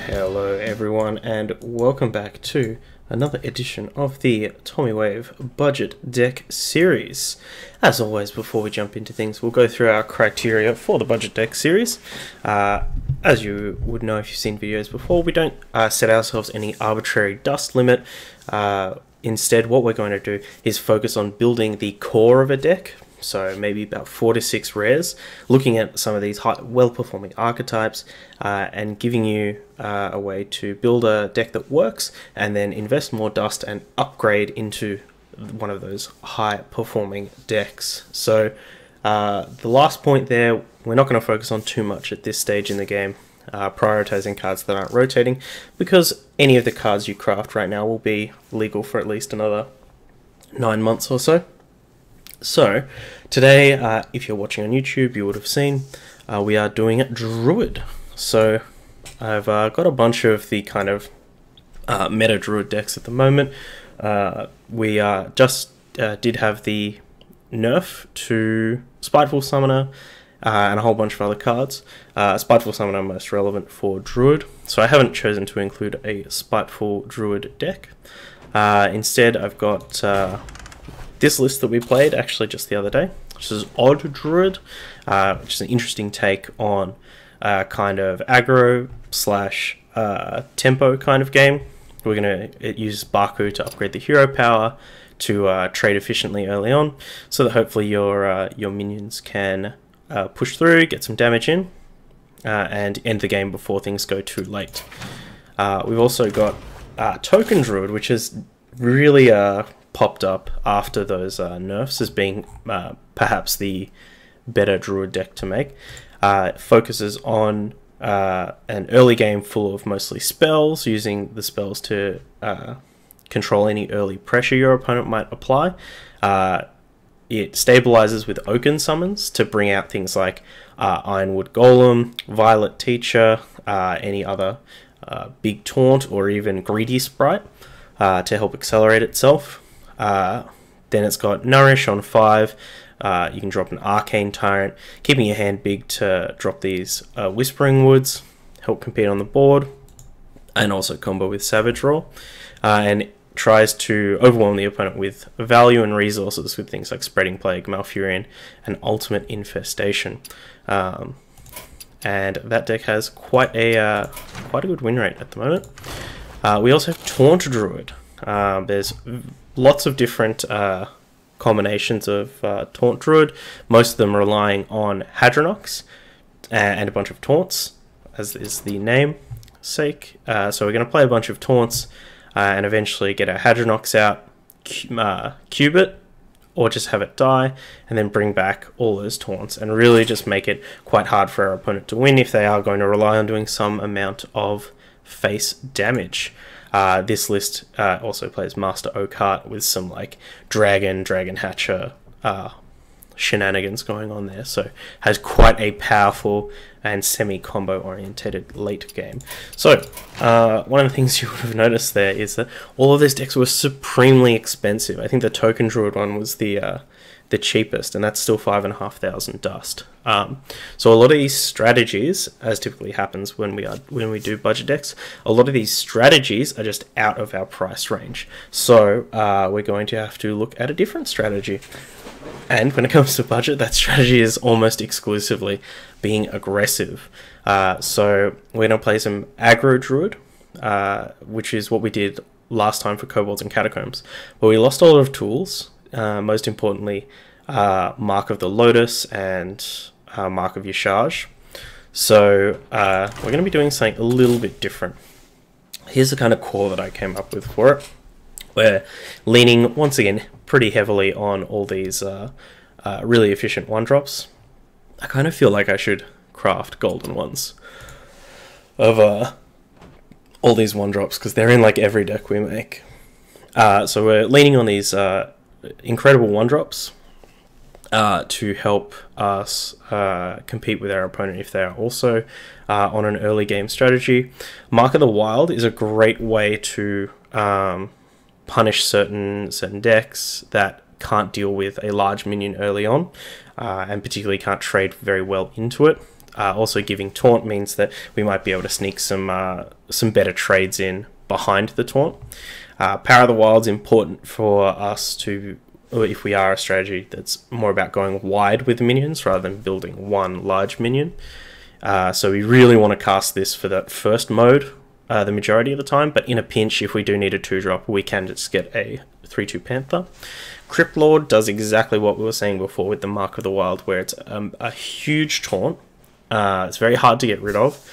Hello everyone and welcome back to another edition of the Tommy Wave Budget Deck Series. As always, before we jump into things, we'll go through our criteria for the Budget Deck Series. As you would know if you've seen videos before, we don't set ourselves any arbitrary dust limit. Instead, what we're going to do is focus on building the core of a deck. So maybe about 4 to 6 rares, looking at some of these well-performing archetypes and giving you a way to build a deck that works and then invest more dust and upgrade into one of those high-performing decks. So the last point there, we're not going to focus on too much at this stage in the game, prioritizing cards that aren't rotating, because any of the cards you craft right now will be legal for at least another 9 months or so. So, today, if you're watching on YouTube, you would have seen, we are doing Druid. So, I've got a bunch of the kind of meta Druid decks at the moment. We just did have the nerf to Spiteful Summoner and a whole bunch of other cards. Spiteful Summoner most relevant for Druid, so I haven't chosen to include a Spiteful Druid deck. Instead, I've got this list that we played actually just the other day, which is Aggro Druid, which is an interesting take on kind of aggro slash tempo kind of game. We're going to use Baku to upgrade the hero power to trade efficiently early on, so that hopefully your minions can push through, get some damage in, and end the game before things go too late. We've also got Token Druid, which is really popped up after those nerfs as being perhaps the better Druid deck to make. It focuses on an early game full of mostly spells, using the spells to control any early pressure your opponent might apply. It stabilizes with Oaken summons to bring out things like Ironwood Golem, Violet Teacher, any other big taunt, or even Greedy Sprite to help accelerate itself. Then it's got Nourish on 5. You can drop an Arcane Tyrant, keeping your hand big to drop these Whispering Woods, help compete on the board, and also combo with Savage Roar. And it tries to overwhelm the opponent with value and resources with things like Spreading Plague, Malfurion, and Ultimate Infestation. And that deck has quite a good win rate at the moment. We also have Taunt Druid. There's lots of different combinations of Taunt Druid, most of them relying on Hadronox and a bunch of taunts, as is the name sake. So we're going to play a bunch of taunts and eventually get our Hadronox out, cube it, or just have it die, and then bring back all those taunts, and really just make it quite hard for our opponent to win if they are going to rely on doing some amount of face damage. This list also plays Master Oakheart with some like Dragon Hatcher shenanigans going on there, so has quite a powerful and semi-combo orientated late game. So one of the things you would have noticed there is that all of these decks were supremely expensive. I think the Token Druid one was the cheapest, and that's still 5,500 dust. So a lot of these strategies, as typically happens when we do budget decks, a lot of these strategies are just out of our price range. So we're going to have to look at a different strategy. And when it comes to budget, that strategy is almost exclusively being aggressive. So we're going to play some Aggro Druid, which is what we did last time for Kobolds and Catacombs. But we lost a lot of tools. Most importantly, Mark of the Lotus and Mark of Yashaj. So we're going to be doing something a little bit different. Here's the kind of core that I came up with for it. We're leaning, once again, pretty heavily on all these really efficient 1-drops. I kind of feel like I should craft golden ones of all these 1-drops, because they're in like every deck we make. So we're leaning on these incredible 1-drops to help us compete with our opponent if they are also on an early game strategy. Mark of the Wild is a great way to punish certain decks that can't deal with a large minion early on, and particularly can't trade very well into it. Also giving taunt means that we might be able to sneak some better trades in behind the taunt. Power of the Wild's important for us to, or if we are a strategy that's more about going wide with minions rather than building one large minion. So we really want to cast this for that first mode the majority of the time, but in a pinch, if we do need a 2-drop, we can just get a 3/2 Panther. Crypt Lord does exactly what we were saying before with the Mark of the Wild, where it's a huge taunt. It's very hard to get rid of,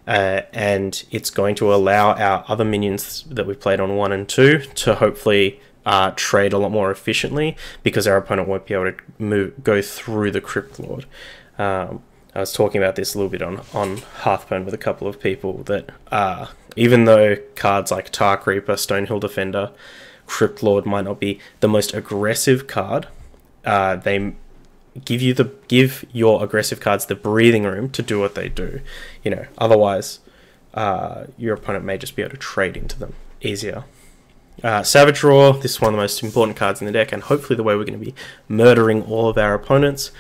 and it's going to allow our other minions that we've played on 1 and 2 to hopefully trade a lot more efficiently, because our opponent won't be able to go through the Crypt Lord. I was talking about this a little bit on Hearthpwn with a couple of people, that even though cards like Tark Reaper, Stonehill Defender, Crypt Lord might not be the most aggressive card, they give your aggressive cards the breathing room to do what they do. Otherwise, your opponent may just be able to trade into them easier. Savage Roar, this is one of the most important cards in the deck, and hopefully the way we're going to be murdering all of our opponents.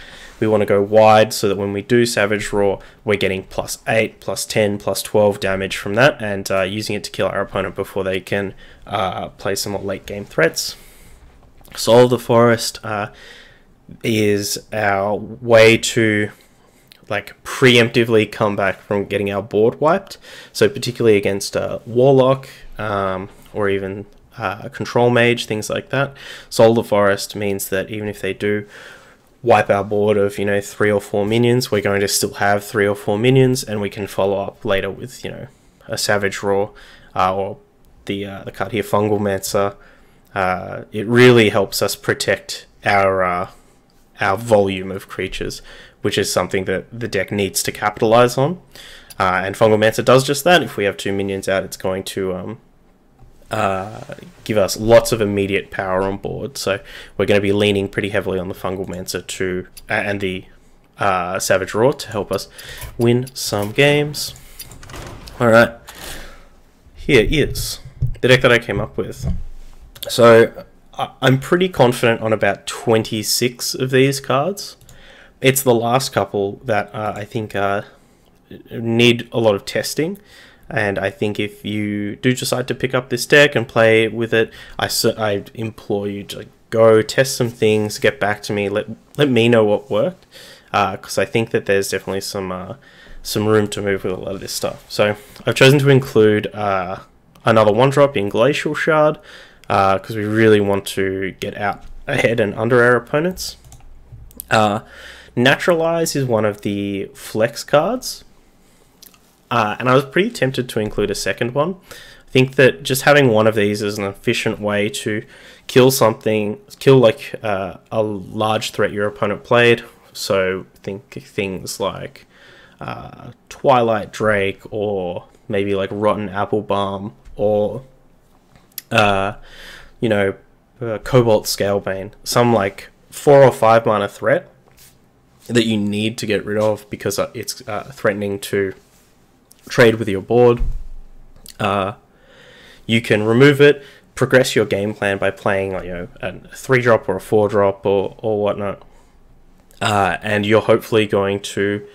We want to go wide so that when we do Savage Roar, we're getting +8, +10, +12 damage from that, and using it to kill our opponent before they can play some more late game threats. Soul of the Forest is our way to preemptively come back from getting our board wiped. So particularly against Warlock or even Control Mage, things like that. Soul of the Forest means that even if they do wipe our board of 3 or 4 minions, we're going to still have 3 or 4 minions, and we can follow up later with a Savage Roar or the card here, Fungal Mancer. It really helps us protect our volume of creatures, which is something that the deck needs to capitalize on. And Fungal Mancer does just that. If we have 2 minions out, it's going to give us lots of immediate power on board. So we're going to be leaning pretty heavily on the Fungal Mancer and the Savage Roar to help us win some games. Alright, here is the deck that I came up with. So I'm pretty confident on about 26 of these cards. It's the last couple that I think need a lot of testing. And I think if you do decide to pick up this deck and play with it, I implore you to go test some things, get back to me, let me know what worked, because I think that there's definitely some room to move with a lot of this stuff. So I've chosen to include another 1-drop in Glacial Shard, because we really want to get out ahead and under our opponents. Naturalize is one of the flex cards. And I was pretty tempted to include a second one. I think that just having one of these is an efficient way to kill a large threat your opponent played. So think things like Twilight Drake, or maybe like Rotten Apple Balm, or Cobalt Scalebane. Some 4 or 5 mana threat that you need to get rid of because it's threatening to trade with your board. You can remove it, progress your game plan by playing a 3-drop or a 4-drop or whatnot, and you're hopefully going to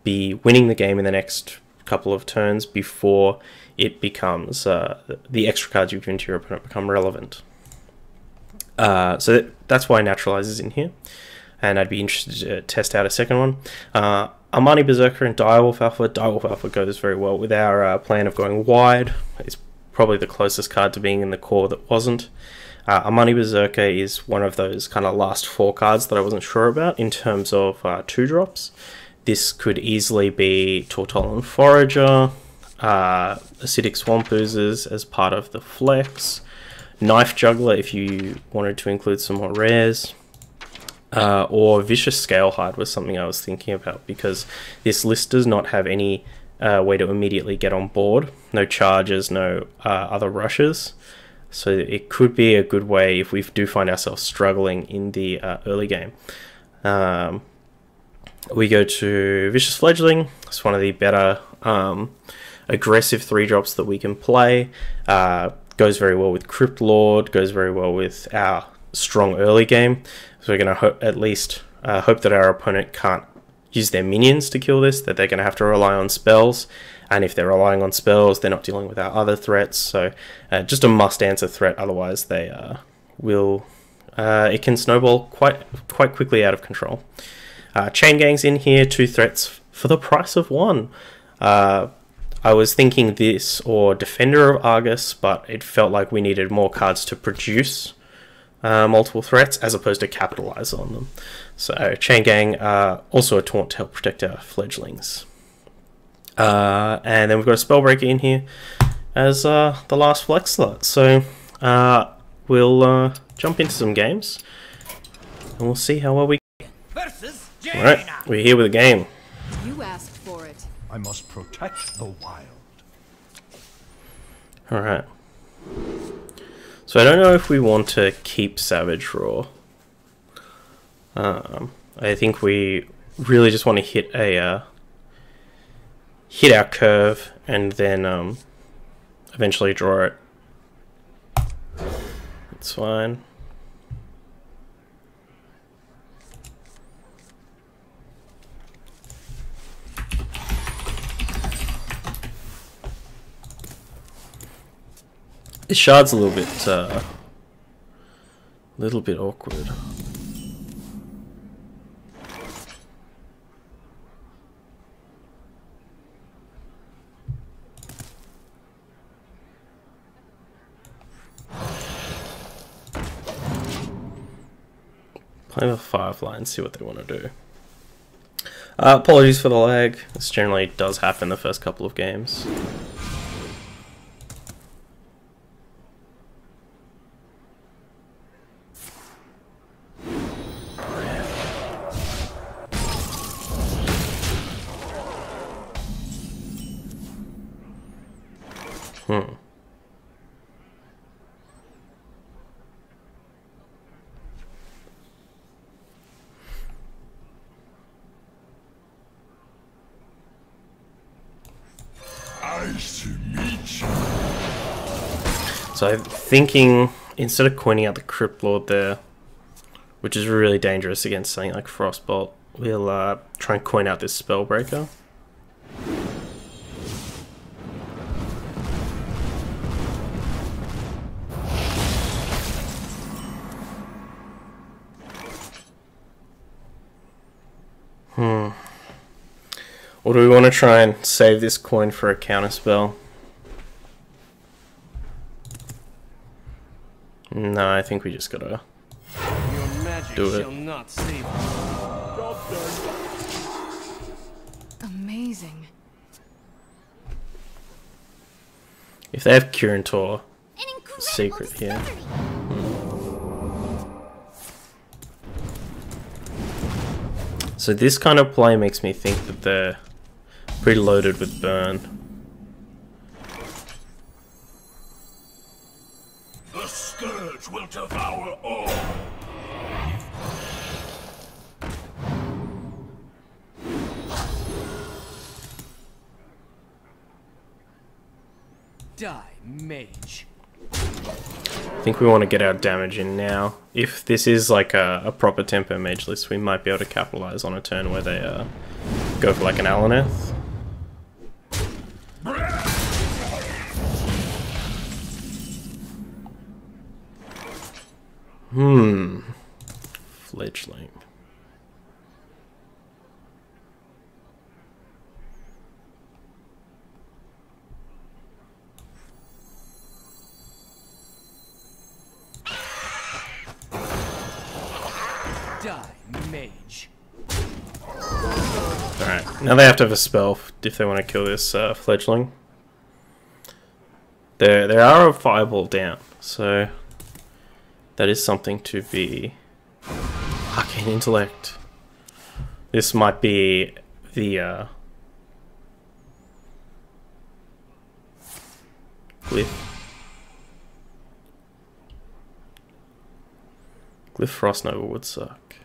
be winning the game in the next couple of turns before it becomes the extra cards you've given to your opponent become relevant. So that's why Naturalize is in here, and I'd be interested to test out a second one. Armani Berserker and Direwolf Alpha. Direwolf Alpha goes very well with our plan of going wide. It's probably the closest card to being in the core that wasn't. Armani Berserker is one of those kind of last 4 cards that I wasn't sure about in terms of 2-drops. This could easily be Tortolan Forager, Acidic Swamp Oozers as part of the flex, Knife Juggler if you wanted to include some more rares, or Vicious Scalehide was something I was thinking about, because this list does not have any way to immediately get on board. No charges, no other rushes. So it could be a good way if we do find ourselves struggling in the early game. We go to Vicious Fledgling. It's one of the better aggressive 3-drops that we can play. Goes very well with Crypt Lord, goes very well with our strong early game. So we're going to at least hope that our opponent can't use their minions to kill this, that they're going to have to rely on spells, and if they're relying on spells, they're not dealing with our other threats. So just a must-answer threat, otherwise they will... it can snowball quite quickly out of control. Chain Gang's in here, 2 threats for the price of 1. I was thinking this or Defender of Argus, but it felt like we needed more cards to produce multiple threats as opposed to capitalize on them. So Chain Gang, also a taunt to help protect our fledglings. And then we've got a Spellbreaker in here as the last flex slot. So we'll jump into some games and we'll see how well we can. Alright, we're here with a game. You asked for it. I must protect the wild. Alright. So I don't know if we want to keep Savage Roar. I think we really just want to hit our curve and then eventually draw it. It's fine. This shard's a little bit awkward. Play the Firefly and see what they want to do. Apologies for the lag. This generally does happen the first couple of games. So I'm thinking, instead of coining out the Crypt Lord there, which is really dangerous against something like Frostbolt, we'll try and coin out this Spellbreaker. Or do we want to try and save this coin for a counterspell? No, I think we just gotta do it. Amazing. If they have Kurantor, secret here. So this kind of play makes me think that they're pretty loaded with burn. The scourge will devour all. Die, mage. I think we want to get our damage in now. If this is like a proper tempo mage list, we might be able to capitalize on a turn where they go for like an Alaneth. Fledgling. Die, mage. Alright, now they have to have a spell if they want to kill this fledgling. There are a fireball down, so that is something to be... Arcane Intellect. This might be the Glyph Frost Nova would suck.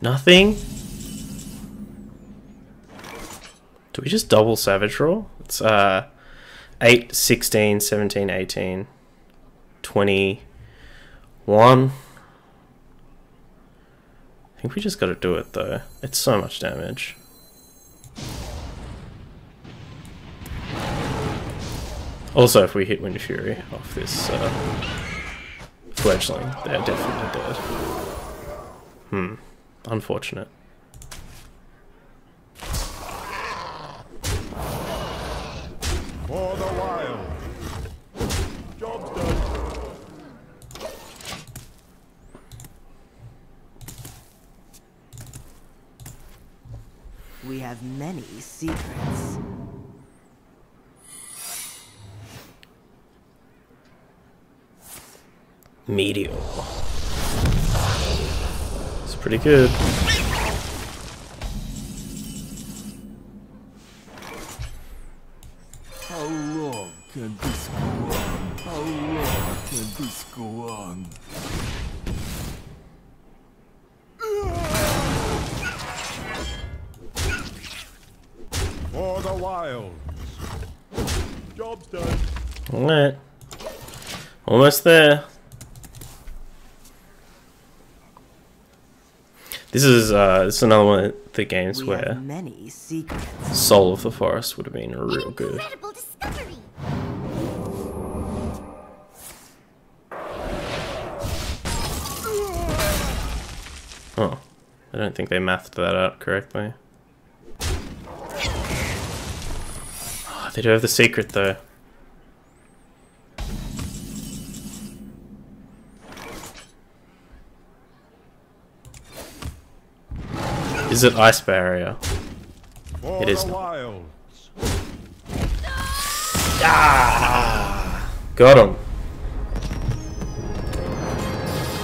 Nothing? Do we just double Savage Roar? It's 8, 16, 17, 18, 21. I think we just gotta do it though. It's so much damage. Also, if we hit Wind Fury off this fledgling, they're definitely dead. Unfortunate. For the wild. Job's done. We have many secrets. Meteor. It's pretty good. How long can this go on? How long can this go on? For the wild. Job's done. Alright. Almost there. This is another one of the games We where have many secrets. Soul of the Forest would have been real good. Incredible discovery! Oh, I don't think they mathed that out correctly. Oh, they do have the secret though. Is it Ice Barrier? For It is the not. wilds. Ah! Got him.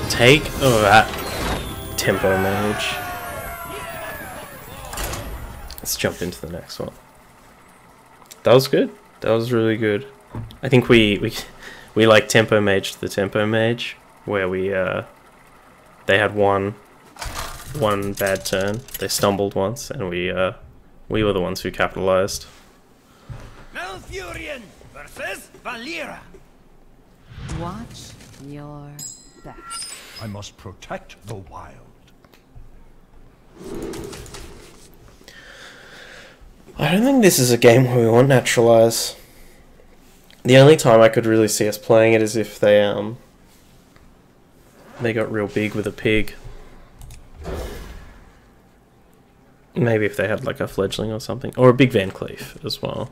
Take that, Tempo Mage. Let's jump into the next one. That was good. That was really good. I think we like Tempo Mage the Tempo Mage, where we they had one bad turn. They stumbled once, and we were the ones who capitalized. Malfurion versus Valera. Watch your back. I must protect the wild. I don't think this is a game where we want naturalize. The only time I could really see us playing it is if they got real big with a pig. Maybe if they had like a fledgling or something, or a big Van Cleef as well.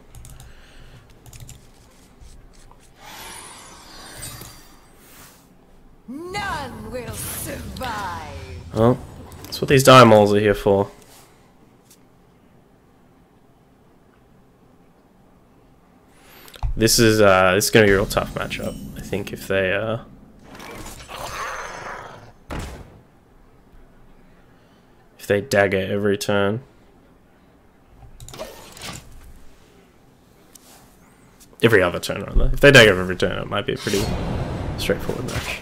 None will survive. Well, that's what these diamols are here for. This is going to be a real tough matchup. I think if they dagger every turn. Every other turn, rather. If they dagger every turn, it might be a pretty straightforward match.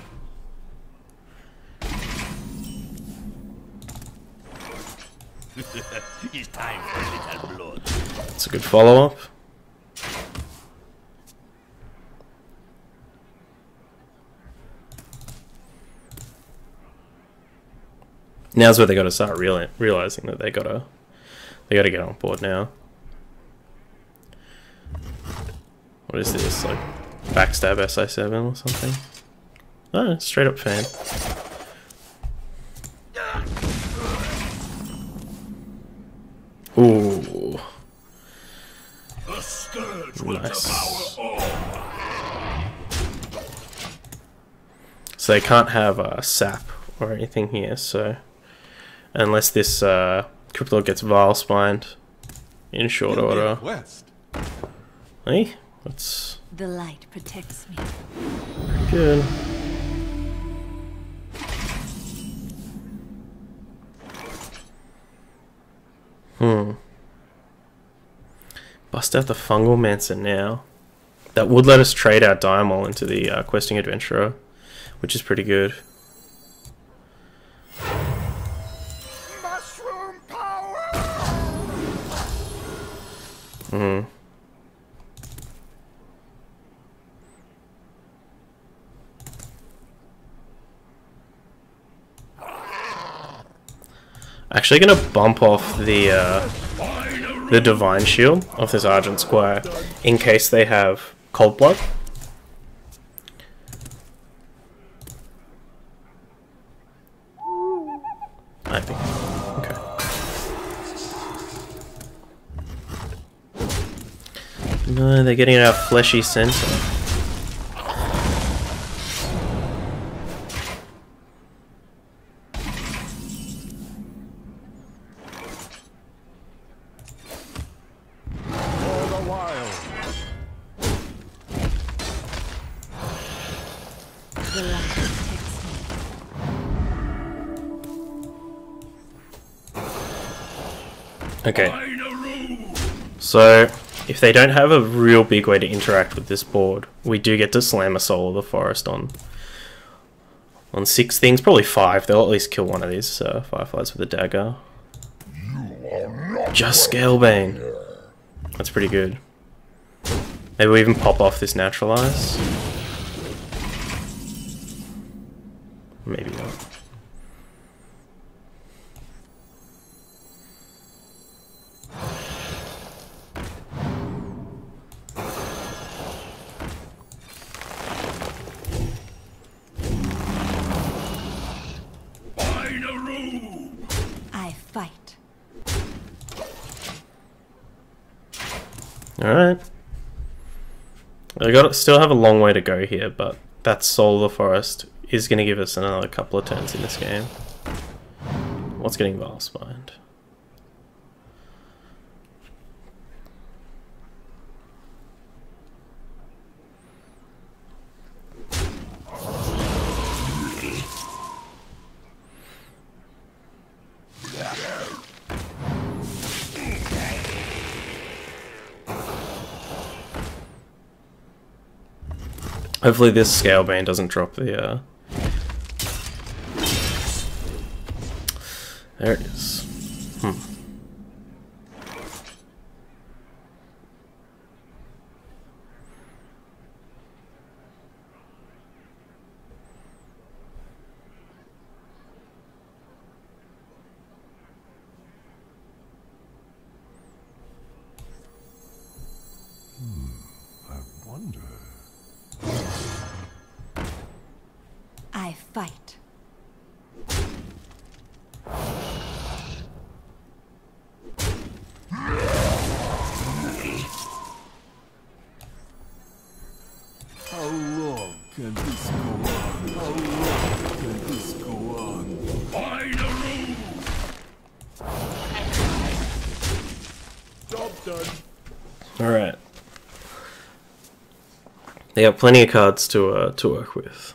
It's time for a little blood. It's a good follow-up. Now's where they got to start realizing that they gotta get on board now. What is this, like backstab SI7 or something? Oh, straight up fan. Ooh, The scourge will nice. devour all. So they can't have a sap or anything here. So unless this Crypto gets Vile Spined in short order. West. Hey, that's The light protects me. good. Bust out the Fungal Mancer now. That would let us trade our Diamol into the Questing Adventurer, which is pretty good. Mushroom power. Actually gonna bump off the Divine Shield of this Argent Squire in case they have Cold Blood. I think. Okay. No, they're getting our fleshy center. The light protects me. Okay. So, if they don't have a real big way to interact with this board, we do get to slam a Soul of the Forest on 6 things, probably 5. They'll at least kill one of these Fireflies with a dagger. Just Scalebane. That's pretty good. Maybe we even pop off this Naturalize. Maybe not. I fight. Alright. Still have a long way to go here, but that Soul of the Forest is going to give us another couple of turns in this game. What's getting Valspined? Hopefully this Scalebane doesn't drop the there it is. I wonder. I fight. How long can this go on? How long can this go on? Job done. Alright. They got plenty of cards to work with.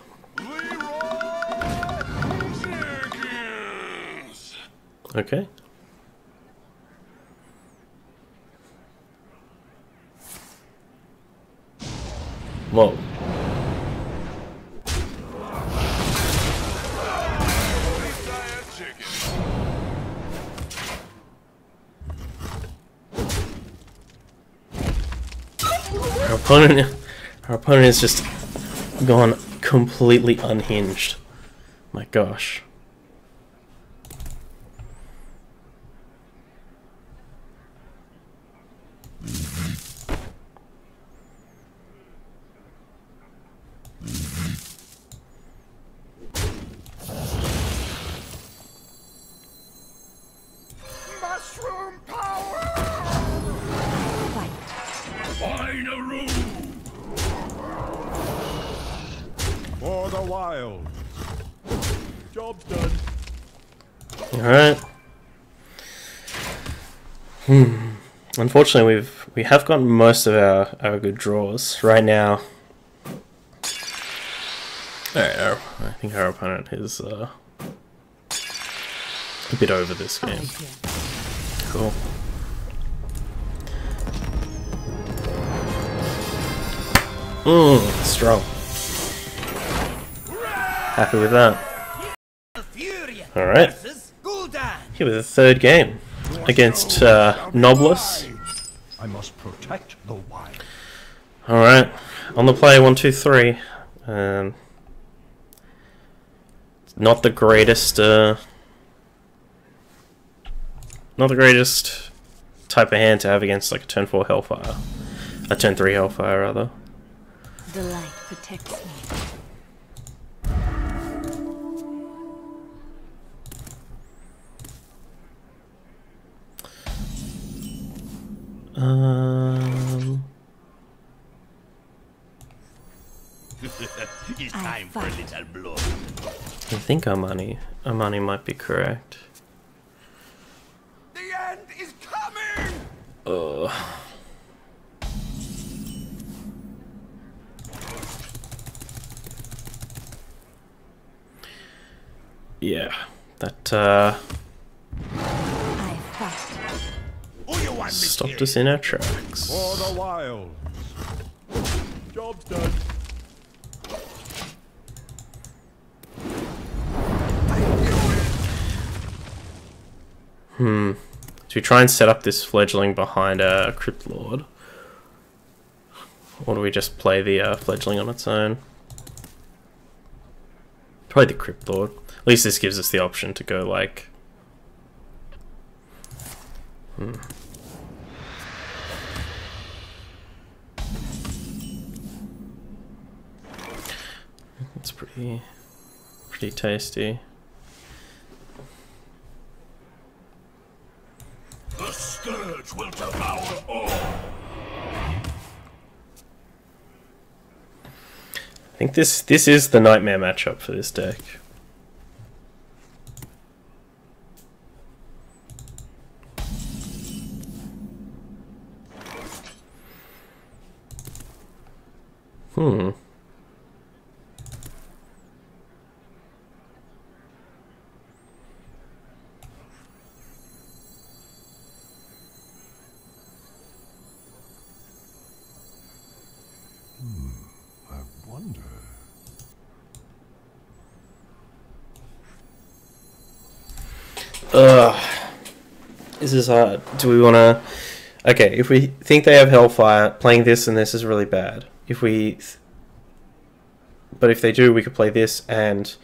Okay. Whoa. Our opponent is just gone completely unhinged. My gosh. Mushroom power! Fight. For the wild. Job's done. Alright. Unfortunately, we have gotten most of our good draws right now. Alright, I think our opponent is a bit over this game. Cool. Strong. Happy with that. Alright. Here with the third game against Noblus. I must protect the wild. Alright. On the play, 1, 2, 3. Not the greatest not the greatest type of hand to have against like a turn 4 Hellfire. A turn 3 Hellfire, rather. The light protects me. It's time for a little blood. I think Armani might be correct. The end is coming! Yeah, that I fight. Who you want me stopped to us in our tracks. For the wilds. Job's done. So we try and set up this fledgling behind a Crypt Lord? Or do we just play the fledgling on its own? Probably the Crypt Lord. At least this gives us the option to go like... It's pretty tasty. The scourge will devour all. I think this is the nightmare matchup for this deck. I wonder. This is hard. Do we want to... Okay, if we think they have Hellfire, playing this and this is really bad. But if they do, we could play this and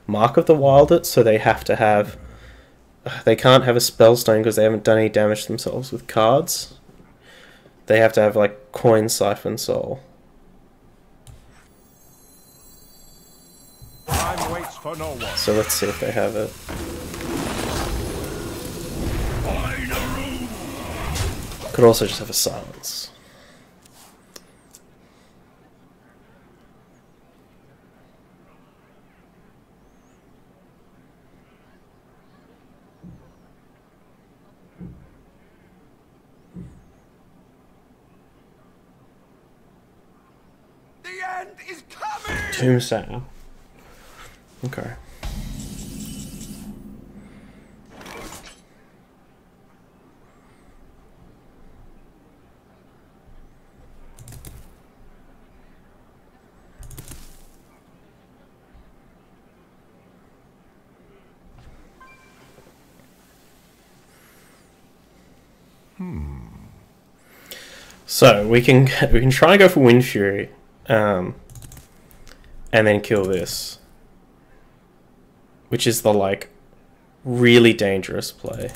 Mark of the Wild it, so they have to have... They can't have a Spellstone because they haven't done any damage themselves with cards. They have to have, like, Coin, Siphon, Soul. Time waits for no one. So let's see if they have it. Could also just have a Silence. The end is coming! Tombstone. Okay. So we can try and go for Wind Fury, and then kill this, which is the like really dangerous play.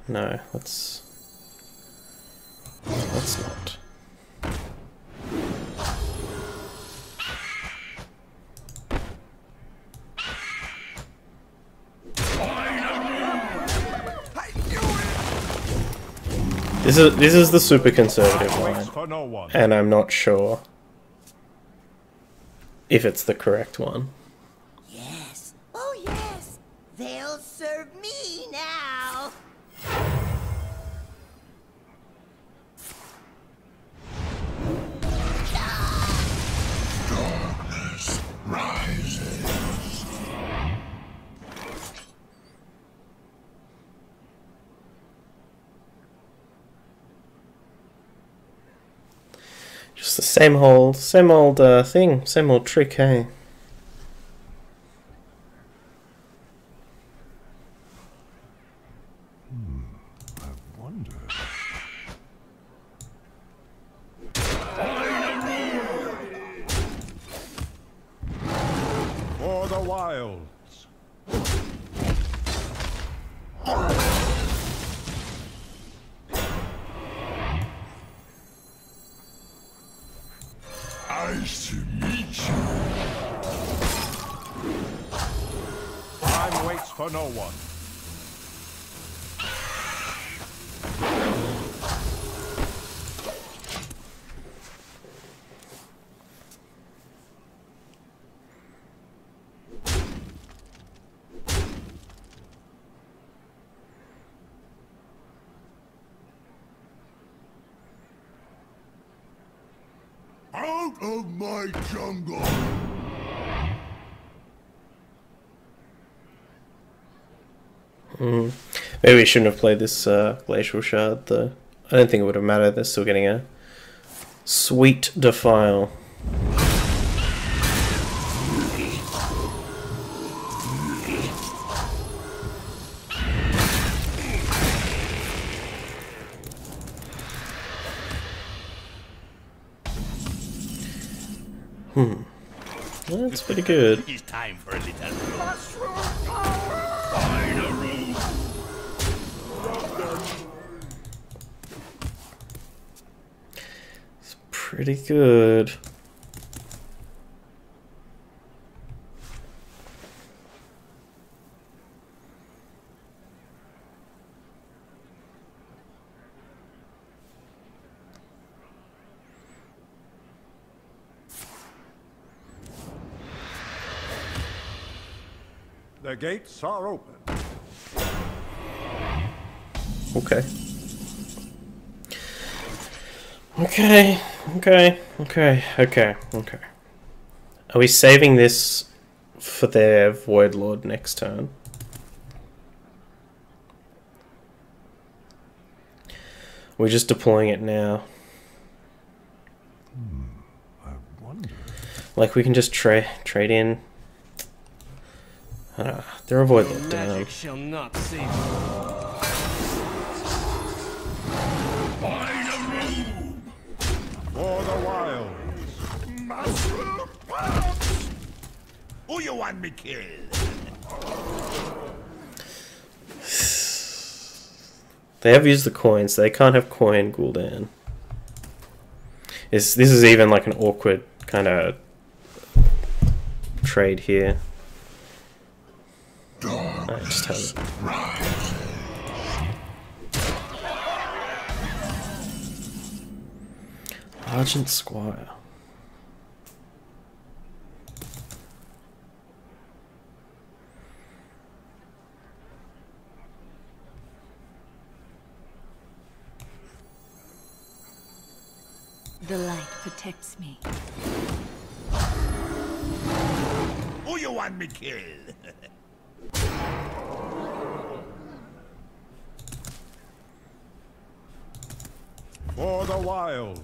No, let's not. This is the super conservative Time line, waits for no one. and I'm not sure if it's the correct one. Yes. Oh, yes. They'll serve me now. Darkness rises. Just the same old thing, same old trick, hey? I wonder. For the wilds. for no one. Out of my jungle! Maybe we shouldn't have played this Glacial Shard, though. I don't think it would have mattered. They're still getting a sweet defile. That's pretty good. It's time for a little mushroom power! Find a room! It's pretty good. The gates are open. Okay. Okay. Are we saving this for their Void Lord next turn? We're just deploying it now. I wonder. Like we can just trade in. They're a Void Lord down. Magic shall not save me. Find a room! For the wild. Mushroom pounce! Who you want me killed? They have used the coins. So they can't have coin Gul'dan. This is even like an awkward kind of trade here. I just have it. Argent Squire. The light protects me. Who you want me killed? For the wild.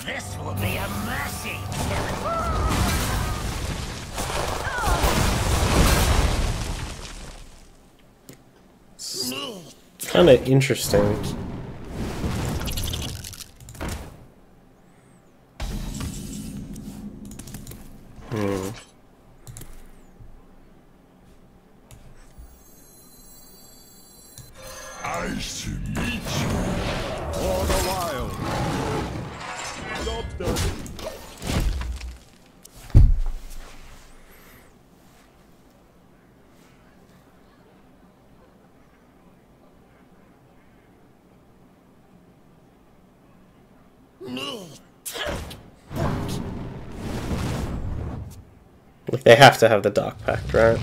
This will be a mercy. Kind of interesting. Nice to meet you. For the wild. Job done. Like they have to have the Dark Pact, right?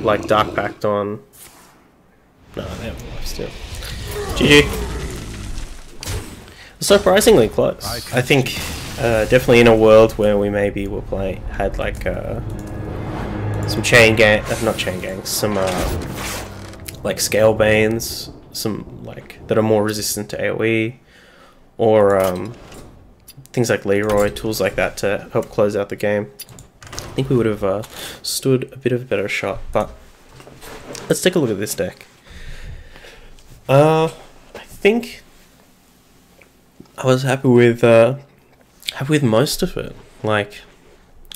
Like Dark Pact on. No, they have life steal. GG. Surprisingly close. I think definitely in a world where we maybe were had like some chain gang, not chain gangs, some like scale banes, some like that are more resistant to AoE, or things like Leroy, tools like that to help close out the game. I think we would have stood a bit of a better shot, but let's take a look at this deck. I think I was happy with most of it. Like,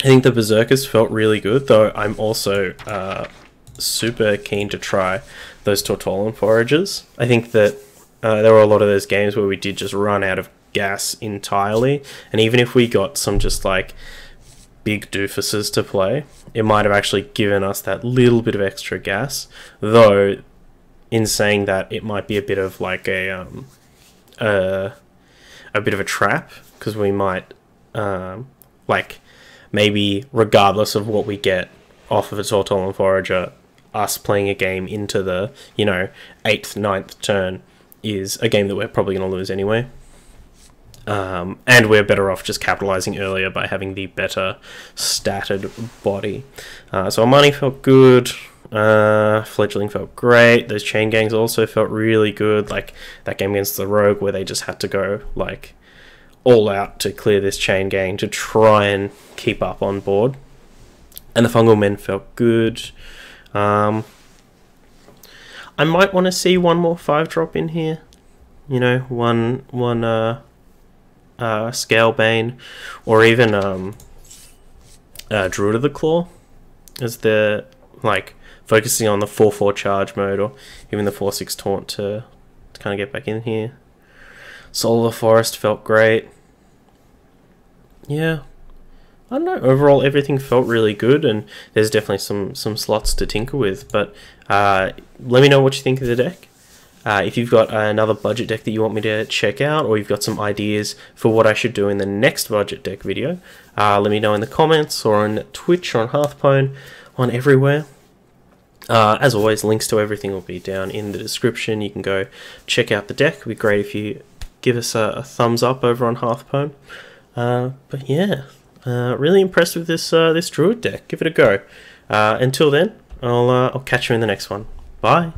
I think the Berserkers felt really good, though I'm also super keen to try those Tortolan Foragers. I think that there were a lot of those games where we did just run out of gas entirely, and even if we got some just like big doofuses to play, it might have actually given us that little bit of extra gas. Though, in saying that, it might be a bit of like a bit of a trap, because we might like, maybe regardless of what we get off of a Tortolan Forager, us playing a game into the 8th, 9th turn is a game that we're probably going to lose anyway. And we're better off just capitalizing earlier by having the better statted body. So our money felt good. Fledgling felt great. Those chain gangs also felt really good. Like that game against the Rogue where they just had to go like all out to clear this chain gang to try and keep up on board. And the Fungal Men felt good. I might want to see one more 5-drop in here. One Scalebane, or even Druid of the Claw, as they're like focusing on the 4/4 charge mode, or even the 4/6 taunt to kind of get back in here. Soul of the Forest felt great. Yeah, I don't know. Overall, everything felt really good, and there's definitely some slots to tinker with. But let me know what you think of the deck. If you've got another budget deck that you want me to check out, or you've got some ideas for what I should do in the next budget deck video, let me know in the comments, or on Twitch, or on Hearthpwn, on everywhere. As always, links to everything will be down in the description. You can go check out the deck. It would be great if you give us a thumbs up over on Hearthpwn. But yeah, really impressed with this Druid deck. Give it a go. Until then, I'll catch you in the next one. Bye.